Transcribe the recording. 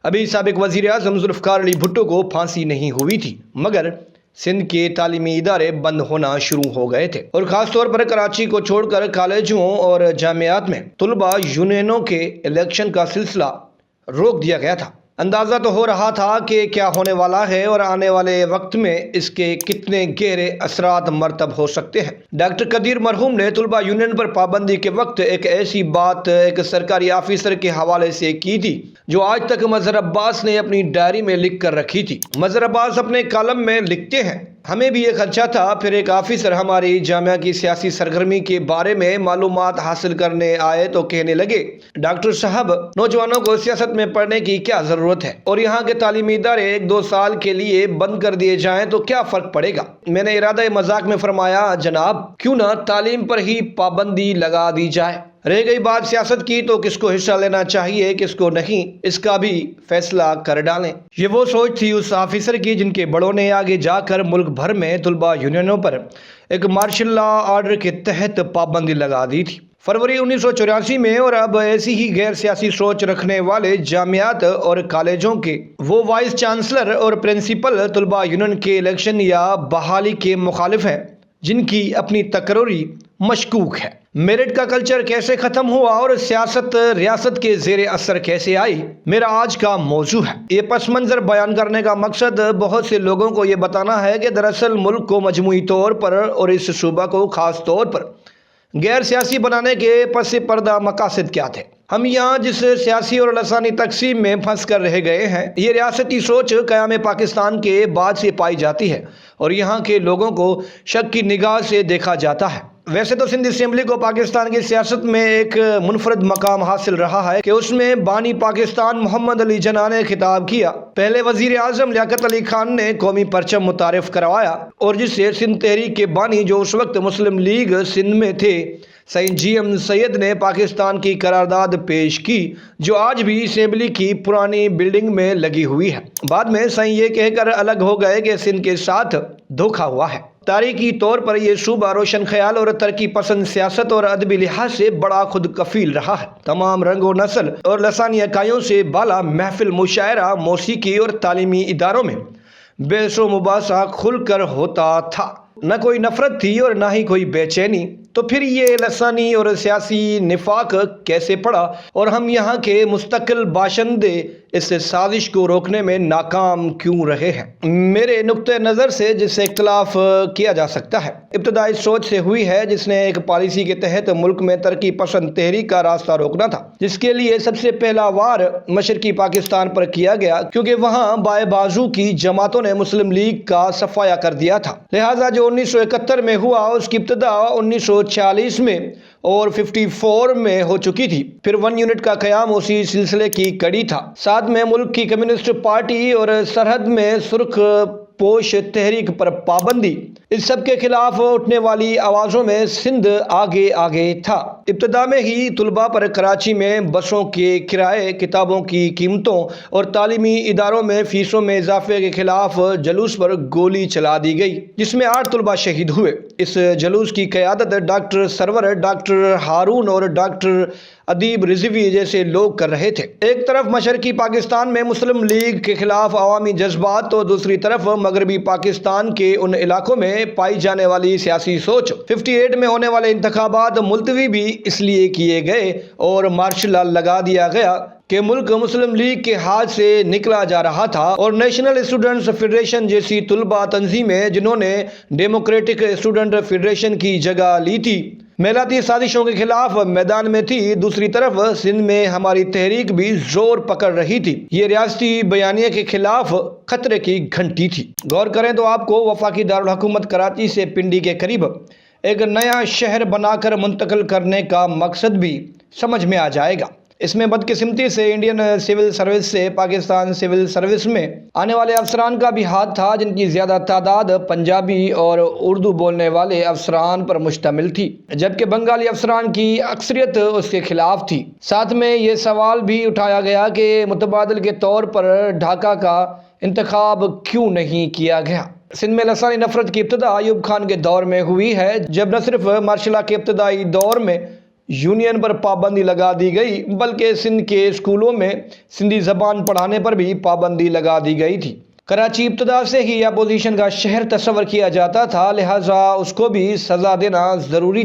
ابھی سابق وزیر اعظم ذوالفقار علی بھٹو کو پھانسی نہیں ہوئی تھی، مگر سندھ کے تعلیمی ادارے بند ہونا شروع ہو گئے تھے، اور خاص طور پر کراچی کو چھوڑ کر کالجوں اور جامعات میں طلباء یونینوں کے الیکشن کا سلسلہ روک دیا گیا تھا۔ اندازہ تو ہو رہا تھا کہ کیا ہونے والا ہے اور آنے والے وقت میں اس کے کتنے گہرے اثرات مرتب ہو سکتے ہیں۔ ڈاکٹر قدیر مرحوم نے طلباء یونین پر پابندی کے وقت ایک ایسی بات ایک سرکاری آفیسر کے حوالے سے کی تھی جو آج تک مظہر عباس نے اپنی ڈائری میں لکھ کر رکھی تھی۔ مظہر عباس اپنے کالم میں لکھتے ہیں، ہمیں بھی یہ خدشہ تھا، پھر ایک آفیسر ہماری جامعہ کی سیاسی سرگرمی کے بارے میں معلومات حاصل کرنے آئے تو کہنے لگے، ڈاکٹر صاحب، نوجوانوں کو سیاست میں پڑھنے کی کیا ضرورت ہے، اور یہاں کے تعلیمی ادارے 1-2 سال کے لیے بند کر دیے جائیں تو کیا فرق پڑے گا؟ میں نے ارادہ مذاق میں فرمایا، جناب کیوں نہ تعلیم پر ہی پابندی لگا دی جائے، رہ گئی بات سیاست کی تو کس کو حصہ لینا چاہیے کس کو نہیں، اس کا بھی فیصلہ کر ڈالیں۔ یہ وہ سوچ تھی اس آفیسر کی جن کے بڑوں نے آگے جا کر ملک بھر میں طلباء یونینوں پر ایک مارشل لا آرڈر کے تحت پابندی لگا دی تھی۔ فروری 1984 میں اور اب ایسی ہی غیر سیاسی سوچ رکھنے والے جامعات اور کالجوں کے وہ وائس چانسلر اور پرنسپل طلباء یونین کے الیکشن یا بحالی کے مخالف ہیں جن کی اپنی تقرری مشکوک ہے۔ میرٹ کا کلچر کیسے ختم ہوا اور سیاست ریاست کے زیر اثر کیسے آئی، میرا آج کا موضوع ہے۔ یہ پس منظر بیان کرنے کا مقصد بہت سے لوگوں کو یہ بتانا ہے کہ دراصل ملک کو مجموعی طور پر اور اس صوبہ کو خاص طور پر غیر سیاسی بنانے کے پس پردہ مقاصد کیا تھے۔ ہم یہاں جس سیاسی اور لسانی تقسیم میں پھنس کر رہ گئے ہیں، یہ ریاستی سوچ قیام پاکستان کے بعد سے پائی جاتی ہے اور یہاں کے لوگوں کو شک کی نگاہ سے دیکھا جاتا ہے۔ ویسے تو سندھ اسمبلی کو پاکستان کی سیاست میں ایک منفرد مقام حاصل رہا ہے کہ اس میں بانی پاکستان محمد علی جناح نے خطاب کیا، پہلے وزیر اعظم لیاقت علی خان نے قومی پرچم متعارف کروایا، اور جس سے سندھ تحریک کے بانی جو اس وقت مسلم لیگ سندھ میں تھے سید جی ایم سید نے پاکستان کی قرارداد پیش کی جو آج بھی اسمبلی کی پرانی بلڈنگ میں لگی ہوئی ہے۔ بعد میں سائیں یہ کہہ کر الگ ہو گئے کہ سندھ کے ساتھ دھوکہ ہوا ہے۔ تاریخی طور پر یہ صوبہ روشن خیال اور ترقی پسند سیاست اور ادبی لحاظ سے بڑا خود کفیل رہا ہے۔ تمام رنگ و نسل اور لسانی اکائیوں سے بالا محفل مشاعرہ، موسیقی اور تعلیمی اداروں میں بحث و مباحثہ کھل کر ہوتا تھا، نہ کوئی نفرت تھی اور نہ ہی کوئی بے چینی۔ تو پھر یہ لسانی اور سیاسی نفاق کیسے پڑا اور ہم یہاں کے مستقل باشندے اس سازش کو روکنے میں ناکام کیوں رہے ہیں؟ میرے نقطۂ نظر سے جس سے اختلاف کیا جا سکتا ہے، ابتدا اس سوچ سے ہوئی ہے جس نے ایک پالیسی کے تحت ملک میں ترقی پسند تحریک کا راستہ روکنا تھا، جس کے لیے سب سے پہلا وار مشرقی پاکستان پر کیا گیا کیونکہ وہاں بائیں بازو کی جماعتوں نے مسلم لیگ کا صفایا کر دیا تھا۔ لہٰذا جو 1971 میں ہوا اس کی ابتدا 1940 میں اور 54 میں ہو چکی تھی۔ پھر 1 یونٹ کا قیام اسی سلسلے کی کڑی تھا، ساتھ میں ملک کی کمیونسٹ پارٹی اور سرحد میں سرخ پوش تحریک پر پابندی۔ اس سب کے خلاف اٹھنے والی آوازوں میں سندھ آگے تھا۔ ابتدا میں ہی طلباء پر کراچی میں بسوں کے کرائے، کتابوں کی قیمتوں اور تعلیمی اداروں میں فیسوں میں اضافے کے خلاف جلوس پر گولی چلا دی گئی جس میں 8 طلباء شہید ہوئے۔ اس جلوس کی قیادت ڈاکٹر سرور، ڈاکٹر ہارون اور ڈاکٹر ادیب رضوی جیسے لوگ کر رہے تھے۔ ایک طرف مشرقی پاکستان میں مسلم لیگ کے خلاف عوامی جذبات تو دوسری طرف مغربی پاکستان کے ان علاقوں میں پائی جانے والی سیاسی سوچ۔ 58 میں ہونے والے انتخابات ملتوی بھی اس لیے کیے گئے اور مارشل لا لگا دیا گیا کہ ملک مسلم لیگ کے ہاتھ سے نکلا جا رہا تھا، اور نیشنل اسٹوڈنٹس فیڈریشن جیسی طلباء تنظیمیں جنہوں نے ڈیموکریٹک اسٹوڈنٹ فیڈریشن کی جگہ لی تھی میلاتی سازشوں کے خلاف میدان میں تھی۔ دوسری طرف سندھ میں ہماری تحریک بھی زور پکڑ رہی تھی۔ یہ ریاستی بیانیے کے خلاف خطرے کی گھنٹی تھی۔ غور کریں تو آپ کو وفاقی دارالحکومت کراچی سے پنڈی کے قریب ایک نیا شہر بنا کر منتقل کرنے کا مقصد بھی سمجھ میں آ جائے گا۔ اس میں بدقسمتی سے انڈین سول سروس سے پاکستان سول سروس میں آنے والے افسران کا بھی ہاتھ تھا، جن کی زیادہ تعداد پنجابی اور اردو بولنے والے افسران پر مشتمل تھی، جبکہ بنگالی افسران کی اکثریت اس کے خلاف تھی۔ ساتھ میں یہ سوال بھی اٹھایا گیا کہ متبادل کے طور پر ڈھاکہ کا انتخاب کیوں نہیں کیا گیا۔ سندھ میں لسانی نفرت کی ابتدا ایوب خان کے دور میں ہوئی ہے، جب نہ صرف مارشل لا کے ابتدائی دور میں یونین پر پابندی لگا دی گئی بلکہ سندھ کے اسکولوں میں سندھی زبان پڑھانے پر بھی پابندی لگا دی گئی تھی۔ کراچی ابتدا سے ہی اپوزیشن کا شہر تصور کیا جاتا تھا، لہٰذا اس کو بھی سزا دینا ضروری